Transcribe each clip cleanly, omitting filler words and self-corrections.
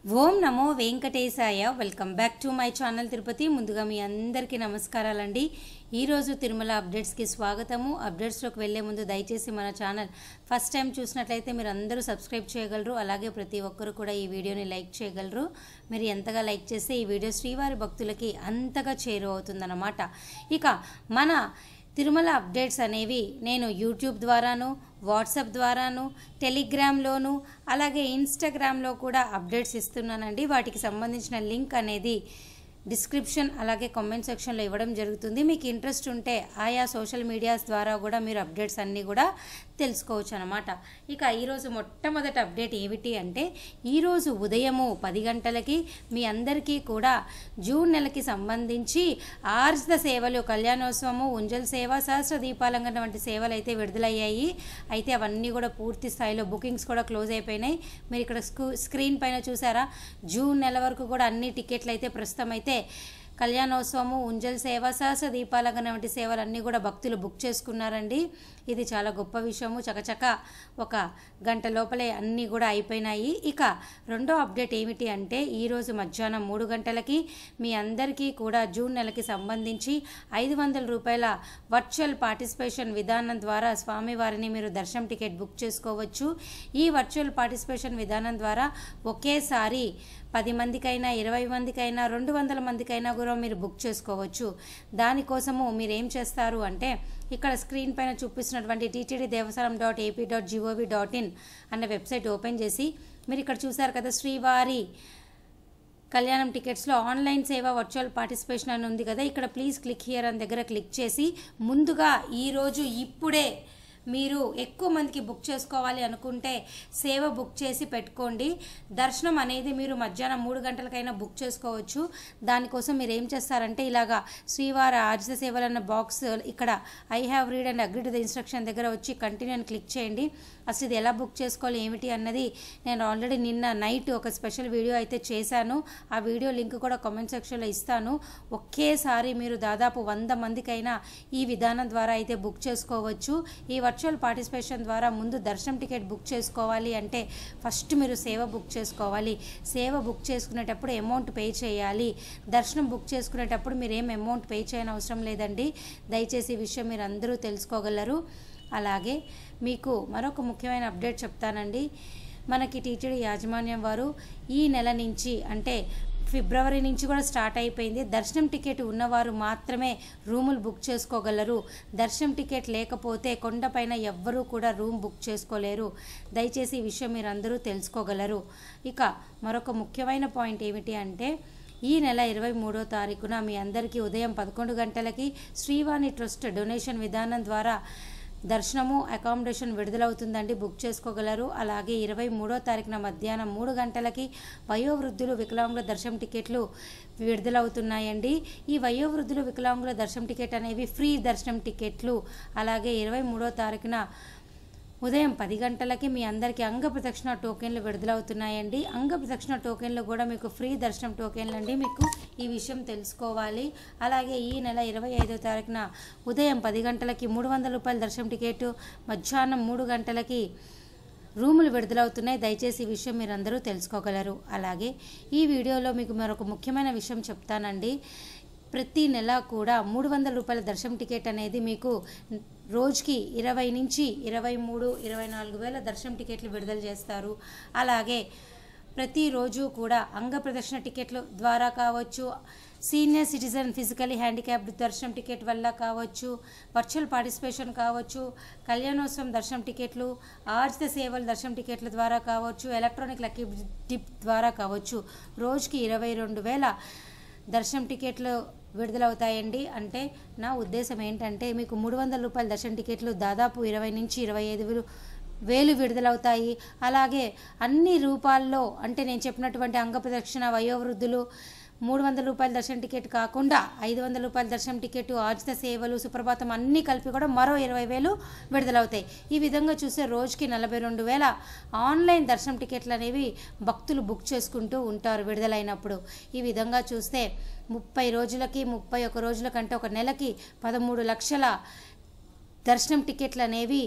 Om Namo Venkatesaya. Welcome back to my channel Tirupati. ముందుగా మీ అందరికీ నమస్కారాలండి. ఈరోజు తిరుమల అప్డేట్స్కి స్వాగతము. అప్డేట్స్లోకి వెళ్లే ముందు దయచేసి మన ఛానల్ ఫస్ట్ టైం చూసినట్లయితే మీరు అందరూ సబ్స్క్రైబ్ చేయగలరు. అలాగే ప్రతి ఒక్కరు కూడా ఈ వీడియోని లైక్ చేయగలరు. మీరు ఎంతగా లైక్ చేస్తే ఈ వీడియో శ్రీవారి భక్తులకి అంతగా చేరువవుతుందన్నమాట. ఇక మన తిరుమల అప్డేట్స్ అనేవి నేను యూట్యూబ్ ద్వారాను, వాట్సాప్ ద్వారాను, టెలిగ్రామ్లోను, అలాగే ఇన్స్టాగ్రామ్లో కూడా అప్డేట్స్ ఇస్తున్నానండి. వాటికి సంబంధించిన లింక్ అనేది డిస్క్రిప్షన్ అలాగే కామెంట్ సెక్షన్లో ఇవ్వడం జరుగుతుంది. మీకు ఇంట్రెస్ట్ ఉంటే ఆయా సోషల్ మీడియాస్ ద్వారా కూడా మీరు అప్డేట్స్ అన్నీ కూడా తెలుసుకోవచ్చు అన్నమాట. ఇక ఈరోజు మొట్టమొదటి అప్డేట్ ఏమిటి అంటే, ఈరోజు ఉదయము 10 గంటలకి మీ అందరికీ కూడా జూన్ నెలకి సంబంధించి ఆర్జిత సేవలు, కళ్యాణోత్సవము, ఉంజల్ సేవ, సహస్ర దీపాలంకరణ వంటి సేవలు అయితే విడుదలయ్యాయి. అయితే అవన్నీ కూడా పూర్తి స్థాయిలో బుకింగ్స్ కూడా క్లోజ్ అయిపోయినాయి. మీరు ఇక్కడ స్క్రీన్ పైన చూసారా, జూన్ నెల వరకు కూడా అన్ని టికెట్లు అయితే ప్రస్తుతం అయితే కళ్యాణోత్సవము, ఉంజల్ సేవ, సహస్ర దీపాలంకరణ వంటి సేవలన్నీ కూడా భక్తులు బుక్ చేసుకున్నారండి. ఇది చాలా గొప్ప విషయము. చకచక ఒక గంట లోపలే అన్నీ కూడా అయిపోయినాయి. ఇక రెండో అప్డేట్ ఏమిటి అంటే, ఈరోజు మధ్యాహ్నం 3 గంటలకి మీ అందరికీ కూడా జూన్ నెలకి సంబంధించి 500 రూపాయల వర్చువల్ పార్టిసిపేషన్ విధానం ద్వారా స్వామివారిని మీరు దర్శనం టికెట్ బుక్ చేసుకోవచ్చు. ఈ వర్చువల్ పార్టిసిపేషన్ విధానం ద్వారా ఒకేసారి 10 మందికైనా, 20 మందికైనా, 200 మందికైనా కూడా మీరు బుక్ చేసుకోవచ్చు. దానికోసము మీరు ఏం చేస్తారు అంటే, ఇక్కడ స్క్రీన్ పైన చూపిస్తున్నటువంటి ttddevasaram.ap.gov.in అన్న వెబ్సైట్ ఓపెన్ చేసి, మీరు ఇక్కడ చూసారు కదా శ్రీవారి కళ్యాణం టికెట్స్లో ఆన్లైన్ సేవ వర్చువల్ పార్టిసిపేషన్ అని ఉంది కదా, ఇక్కడ ప్లీజ్ క్లిక్ హియర్ అని దగ్గర క్లిక్ చేసి, ముందుగా ఈరోజు ఇప్పుడే మీరు ఎక్కువ మందికి బుక్ చేసుకోవాలి అనుకుంటే సేవ బుక్ చేసి పెట్టుకోండి. దర్శనం అనేది మీరు మధ్యాహ్నం 3 గంటలకైనా బుక్ చేసుకోవచ్చు. దానికోసం మీరు ఏం చేస్తారంటే, ఇలాగా శ్రీవారి ఆర్జిత సేవలు అన్న బాక్స్ ఇక్కడ I have read and agree to the instruction దగ్గర వచ్చి కంటిన్యూ అని క్లిక్ చేయండి. అసలు ఇది ఎలా బుక్ చేసుకోవాలి ఏమిటి అన్నది నేను ఆల్రెడీ నిన్న నైట్ ఒక స్పెషల్ వీడియో అయితే చేశాను. ఆ వీడియో లింక్ కూడా కామెంట్ సెక్షన్లో ఇస్తాను. ఒకేసారి మీరు దాదాపు 100 మందికైనా ఈ విధానం ద్వారా అయితే బుక్ చేసుకోవచ్చు. ఈ వర్చువల్ పార్టిసిపేషన్ ద్వారా ముందు దర్శనం టికెట్ బుక్ చేసుకోవాలి అంటే ఫస్ట్ మీరు సేవ బుక్ చేసుకోవాలి. సేవ బుక్ చేసుకునేటప్పుడు అమౌంట్ పే చేయాలి. దర్శనం బుక్ చేసుకునేటప్పుడు మీరు ఏం అమౌంట్ పే చేయని అవసరం లేదండి. దయచేసి ఈ విషయం మీరు అందరూ తెలుసుకోగలరు. అలాగే మీకు మరొక ముఖ్యమైన అప్డేట్ చెప్తానండి. మనకి టీటీడీ యాజమాన్యం వారు ఈ నెల నుంచి అంటే ఫిబ్రవరి నుంచి కూడా స్టార్ట్ అయిపోయింది. దర్శనం టికెట్ ఉన్నవారు మాత్రమే రూములు బుక్ చేసుకోగలరు. దర్శనం టికెట్ లేకపోతే కొండపైన ఎవ్వరూ కూడా రూమ్ బుక్ చేసుకోలేరు. దయచేసి ఈ విషయం మీరు అందరూ తెలుసుకోగలరు. ఇక మరొక ముఖ్యమైన పాయింట్ ఏమిటి అంటే, ఈ నెల 23వ తారీఖున మీ అందరికీ ఉదయం 11 గంటలకి శ్రీవాణి ట్రస్ట్ డొనేషన్ విధానం ద్వారా దర్శనము, అకామిడేషన్ విడుదలవుతుందండి. బుక్ చేసుకోగలరు. అలాగే 23వ తారీఖున మధ్యాహ్నం 3 గంటలకి వయోవృద్ధులు, వికలాంగుల దర్శనం టికెట్లు విడుదలవుతున్నాయండి. ఈ వయోవృద్ధులు, వికలాంగుల దర్శనం టికెట్ అనేవి ఫ్రీ దర్శనం టికెట్లు. అలాగే 23వ తారీఖున ఉదయం 10 గంటలకి మీ అందరికీ అంగ ప్రదక్షిణ టోకెన్లు విడుదలవుతున్నాయండి. అంగ ప్రదక్షిణ టోకెన్లు కూడా మీకు ఫ్రీ దర్శనం టోకెన్లు అండి. మీకు ఈ విషయం తెలుసుకోవాలి. అలాగే ఈ నెల 25వ తారీఖున ఉదయం 10 గంటలకి 300 రూపాయల దర్శనం టికెట్, మధ్యాహ్నం 3 గంటలకి రూములు విడుదలవుతున్నాయి. దయచేసి ఈ విషయం మీరు అందరూ తెలుసుకోగలరు. అలాగే ఈ వీడియోలో మీకు మరొక ముఖ్యమైన విషయం చెప్తానండి. ప్రతి నెల కూడా 300 రూపాయల దర్శనం టికెట్ అనేది మీకు రోజుకి 20 నుంచి 23, 24 వేల దర్శనం టికెట్లు విడుదల చేస్తారు. అలాగే ప్రతిరోజు కూడా అంగ ప్రదర్శన టికెట్ల ద్వారా కావచ్చు, సీనియర్ సిటిజన్ ఫిజికలీ హ్యాండిక్యాప్డ్ దర్శనం టికెట్ వల్ల కావచ్చు, వర్చువల్ పార్టిసిపేషన్ కావచ్చు, కళ్యాణోత్సవం దర్శనం టికెట్లు, ఆర్జిత సేవల దర్శనం టికెట్ల ద్వారా కావచ్చు, ఎలక్ట్రానిక్ లక్కీ డిప్ ద్వారా కావచ్చు, రోజుకి 22,000 దర్శనం టికెట్లు విడుదలవుతాయండి. అంటే నా ఉద్దేశం ఏంటంటే, మీకు 300 రూపాయల దర్శనం టికెట్లు దాదాపు 20 నుంచి 25,000 విడుదలవుతాయి. అలాగే అన్ని రూపాల్లో అంటే నేను చెప్పినటువంటి అంగ ప్రదక్షిణ, వయోవృద్ధులు 300 రూపాయల దర్శనం టికెట్ కాకుండా 500 రూపాయల దర్శనం టికెట్, ఆర్జిత సేవలు, సుప్రభాతం అన్నీ కలిపి కూడా మరో 20,000 విడుదలవుతాయి. ఈ విధంగా చూస్తే రోజుకి 42,000 ఆన్లైన్ దర్శనం టికెట్లు అనేవి భక్తులు బుక్ చేసుకుంటూ ఉంటారు విడుదలైనప్పుడు. ఈ విధంగా చూస్తే 30 రోజులకి, 31 రోజుల కంటే ఒక నెలకి 13 లక్షల దర్శనం టికెట్లు అనేవి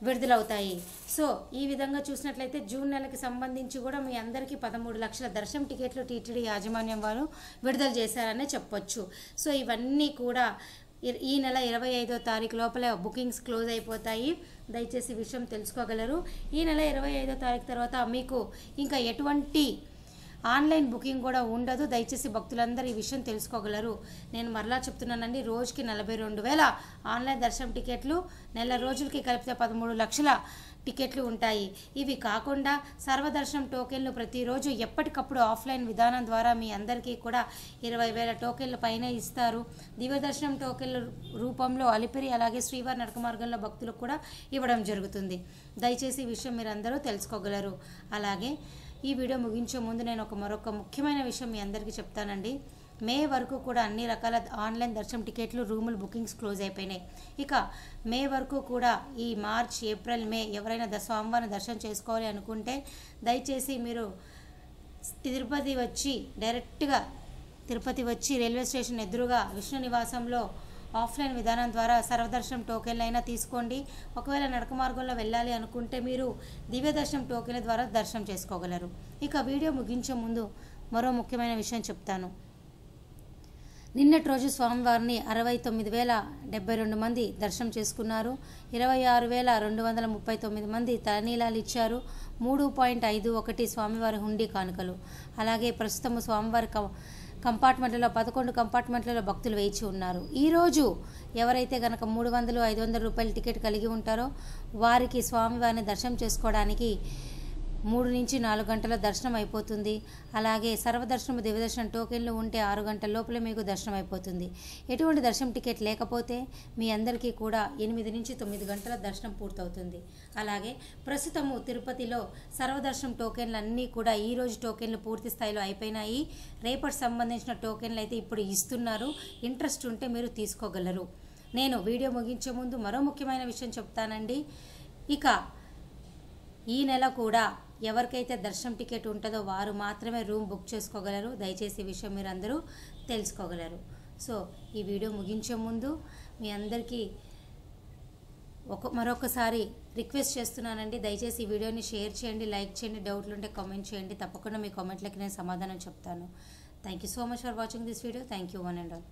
విడుదలవుతాయి. సో ఈ విధంగా చూసినట్లయితే జూన్ నెలకి సంబంధించి కూడా మీ అందరికీ 13 లక్షల దర్శనం టికెట్లు టీటీడీ యాజమాన్యం వారు విడుదల చేశారనే చెప్పొచ్చు. సో ఇవన్నీ కూడా ఈ నెల 25వ తారీఖు లోపల బుకింగ్స్ క్లోజ్ అయిపోతాయి. దయచేసి ఈ విషయం తెలుసుకోగలరు. ఈ నెల 25వ తారీఖు తర్వాత మీకు ఇంకా ఎటువంటి ఆన్లైన్ బుకింగ్ కూడా ఉండదు. దయచేసి భక్తులందరూ ఈ విషయం తెలుసుకోగలరు. నేను మరలా చెప్తున్నానండి, రోజుకి 42,000 ఆన్లైన్ దర్శనం టికెట్లు, నెల రోజులకి కలిపితే 13 లక్షల టికెట్లు ఉంటాయి. ఇవి కాకుండా సర్వదర్శనం టోకెన్లు ప్రతిరోజు ఎప్పటికప్పుడు ఆఫ్లైన్ విధానం ద్వారా మీ అందరికీ కూడా 20,000 టోకెన్ల పైన ఇస్తారు. దివ్యదర్శనం టోకెన్ల రూపంలో అలిపిరి అలాగే శ్రీవారి నడక మార్గంలో భక్తులకు కూడా ఇవ్వడం జరుగుతుంది. దయచేసి ఈ విషయం మీరు అందరూ తెలుసుకోగలరు. అలాగే ఈ వీడియో ముగించే ముందు నేను మరొక ముఖ్యమైన విషయం మీ అందరికీ చెప్తానండి. మే వరకు కూడా అన్ని రకాల ఆన్లైన్ దర్శనం టికెట్లు రూములు బుకింగ్స్ క్లోజ్ అయిపోయినాయి. ఇక మే వరకు కూడా ఈ మార్చ్ ఏప్రిల్ మే ఎవరైనా స్వామివారిని దర్శనం చేసుకోవాలి అనుకుంటే దయచేసి మీరు తిరుపతి వచ్చి డైరెక్ట్గా తిరుపతి వచ్చి రైల్వే స్టేషన్ ఎదురుగా విష్ణు నివాసంలో ఆఫ్లైన్ విధానం ద్వారా సర్వదర్శనం టోకెన్లు అయినా తీసుకోండి. ఒకవేళ నడక మార్గంలో వెళ్ళాలి అనుకుంటే మీరు దివ్య దర్శనం టోకెన్ల ద్వారా దర్శనం చేసుకోగలరు. ఇక వీడియో ముగించే ముందు మరో ముఖ్యమైన విషయం చెప్తాను. నిన్నటి రోజు స్వామివారిని 69,072 మంది దర్శనం చేసుకున్నారు. 26,239 మంది తలనీలాలు ఇచ్చారు. 3.51 స్వామివారి హుండీ కానుకలు. అలాగే ప్రస్తుతం స్వామివారి కంపార్ట్మెంట్లలో 11 కంపార్ట్మెంట్లలో భక్తులు వేచి ఉన్నారు. ఈరోజు ఎవరైతే కనుక 300, 500 రూపాయల టికెట్ కలిగి ఉంటారో వారికి స్వామివారిని దర్శనం చేసుకోవడానికి 3 నుంచి 4 గంటల దర్శనం అయిపోతుంది. అలాగే సర్వదర్శనం దివ్యదర్శనం టోకెన్లు ఉంటే 6 గంటల లోపలే మీకు దర్శనం అయిపోతుంది. ఎటువంటి దర్శనం టికెట్ లేకపోతే మీ అందరికీ కూడా 8 నుంచి 9 గంటల దర్శనం పూర్తవుతుంది. అలాగే ప్రస్తుతము తిరుపతిలో సర్వదర్శనం టోకెన్లు అన్నీ కూడా ఈరోజు టోకెన్లు పూర్తి స్థాయిలో అయిపోయినాయి. రేపటి సంబంధించిన టోకెన్లు అయితే ఇప్పుడు ఇస్తున్నారు. ఇంట్రెస్ట్ ఉంటే మీరు తీసుకోగలరు. నేను వీడియో ముగించే ముందు మరో ముఖ్యమైన విషయం చెప్తానండి. ఇక ఈ నెల కూడా ఎవరికైతే దర్శనం టికెట్ ఉంటుందో వారు మాత్రమే రూమ్ బుక్ చేసుకోగలరు. దయచేసి ఈ విషయం మీరు అందరూ తెలుసుకోగలరు. సో ఈ వీడియో ముగించే ముందు మీ అందరికీ మరొకసారి రిక్వెస్ట్ చేస్తున్నానండి. దయచేసి ఈ వీడియోని షేర్ చేయండి, లైక్ చేయండి, డౌట్లు ఉంటే కామెంట్ చేయండి. తప్పకుండా మీ కామెంట్లకి నేను సమాధానం చెప్తాను. Thank you so much for watching this video. Thank you one and all.